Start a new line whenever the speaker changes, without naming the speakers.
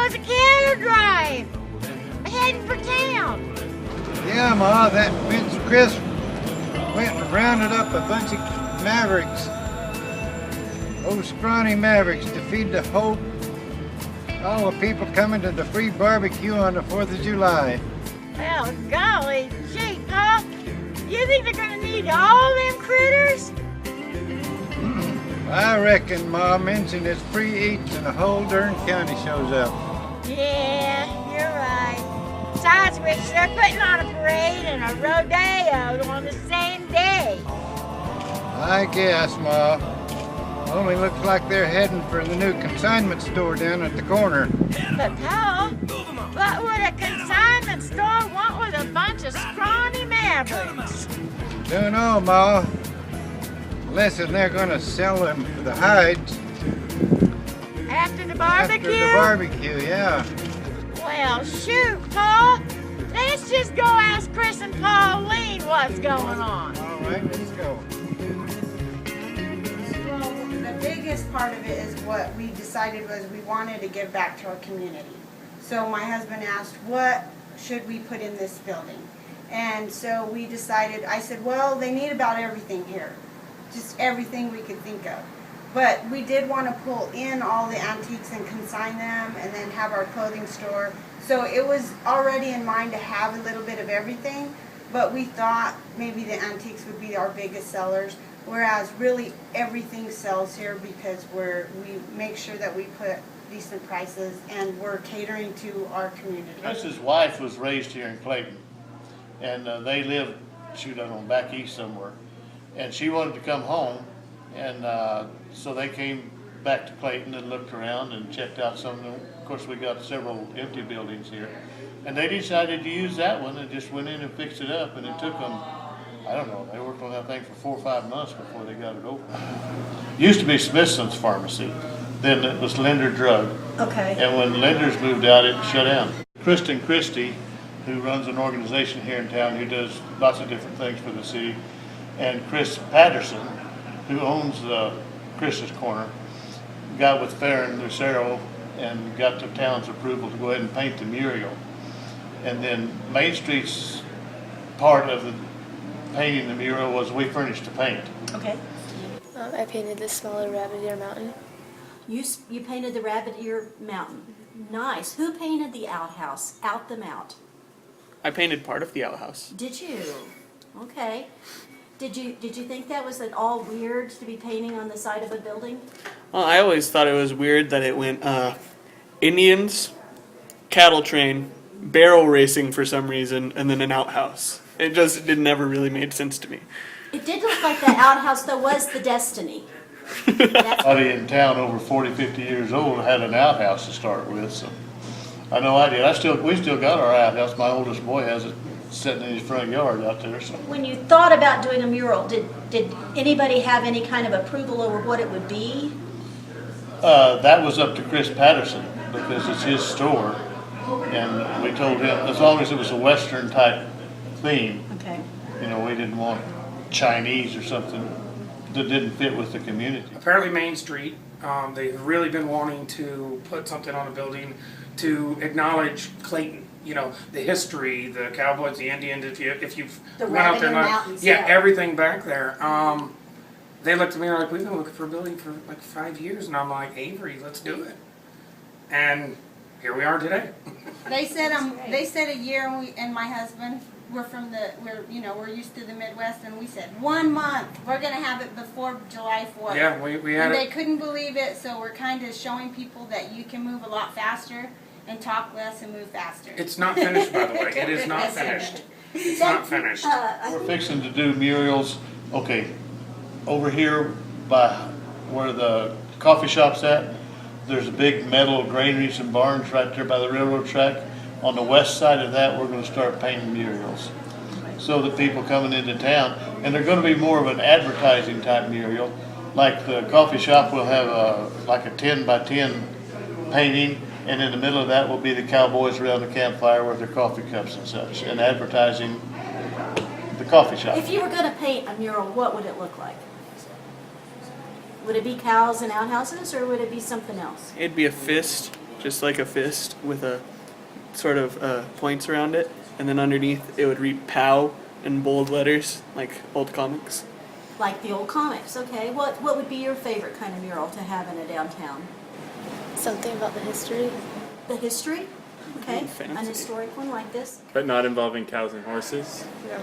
was a cattle drive heading for town.
Yeah, Ma, that Vince Chris went and rounded up a bunch of mavericks. Those scrawny mavericks to feed the hope. All the people coming to the free barbecue on the 4th of July.
Well, golly gee, Pa. You think they're gonna need all them critters?
I reckon Ma mentioned it's free eats and the whole darn county shows up.
Yeah, you're right. Besides which, they're putting on a parade and a rodeo on the same day.
I guess, Ma. Only looks like they're heading for the new consignment store down at the corner.
But Pa, what would a consignment store want with a bunch of scrawny mavericks?
Don't know, Ma. Unless they're gonna sell them for the hides.
After the barbecue?
After the barbecue, yeah.
Well, shoot, Pa. Let's just go ask Chris and Pauline what's going on.
All right, let's go.
Well, the biggest part of it is what we decided was we wanted to give back to our community. So my husband asked, what should we put in this building? And so we decided, I said, well, they need about everything here. Just everything we could think of. But we did want to pull in all the antiques and consign them and then have our clothing store. So it was already in mind to have a little bit of everything, but we thought maybe the antiques would be our biggest sellers, whereas really everything sells here because we make sure that we put decent prices and we're catering to our community.
Chris's wife was raised here in Clayton, and they lived, shoot, I don't know, back east somewhere. And she wanted to come home, and so they came back to Clayton and looked around and checked out some of them. Of course, we got several empty buildings here. And they decided to use that one and just went in and fixed it up, and it took them, I don't know, they worked on that thing for 4 or 5 months before they got it open. Used to be Smithson's Pharmacy, then it was Linder Drug.
Okay.
And when Linder's moved out, it shut down. Kristen Christie, who runs an organization here in town who does lots of different things for the city, and Chris Patterson, who owns Chris's Corner, got with Farron Lucero and got the town's approval to go ahead and paint the mural. And then MainStreet's part of the painting the mural was we furnished the paint.
Okay.
I painted this smaller rabbit ear mountain.
You painted the rabbit ear mountain. Nice. Who painted the outhouse? Out the mount.
I painted part of the outhouse.
Did you? Okay. Did you think that was at all weird to be painting on the side of a building?
Well, I always thought it was weird that it went Indians, cattle train, barrel racing for some reason, and then an outhouse. It never really made sense to me.
It did look like that outhouse, though, was the Destiny.
Everybody in town over 40, 50 years old had an outhouse to start with, so I know I did. We still got our outhouse. My oldest boy has it sitting in his front yard out there. So
When you thought about doing a mural, did anybody have any kind of approval over what it would be?
that was up to Chris Patterson because it's his store, and we told him as long as it was a Western type theme.
Okay.
You know, we didn't want Chinese or something that didn't fit with the community.
Apparently MainStreet, they've really been wanting to put something on a building to acknowledge Clayton. You know, the history, the cowboys, the Indians, if you've
The
went out there and
mountains,
yeah, everything back there. They looked at me and were like, we've been looking for a building for like 5 years, and I'm like, Avery, let's do it. And here we are today.
They said a year, and my husband, we're used to the Midwest, and we said 1 month. We're gonna have it before July 4th.
Yeah, we had
and
it.
they couldn't believe it, so we're kind of showing people that you can move a lot faster and talk less and move faster.
It's not finished, by the way. It is not finished. It's not finished.
We're fixing to do murals. Okay, over here by where the coffee shop's at, there's a big metal granaries and barns right there by the railroad track. On the west side of that, we're going to start painting murals so that people coming into town, and they're going to be more of an advertising type mural. Like the coffee shop will have like a 10 by 10 painting, and in the middle of that will be the cowboys around the campfire with their coffee cups and such, and advertising the coffee shop.
If you were going to paint a mural, what would it look like? Would it be cows and outhouses, or would it be something else?
It'd be a fist, just like a fist with a sort of points around it, and then underneath it would read "POW" in bold letters, like old comics.
Like the old comics, okay. What would be your favorite kind of mural to have in a downtown?
Something about the history.
The history? Okay.
Fancy.
An historic one like this?
But not involving cows and horses.
No.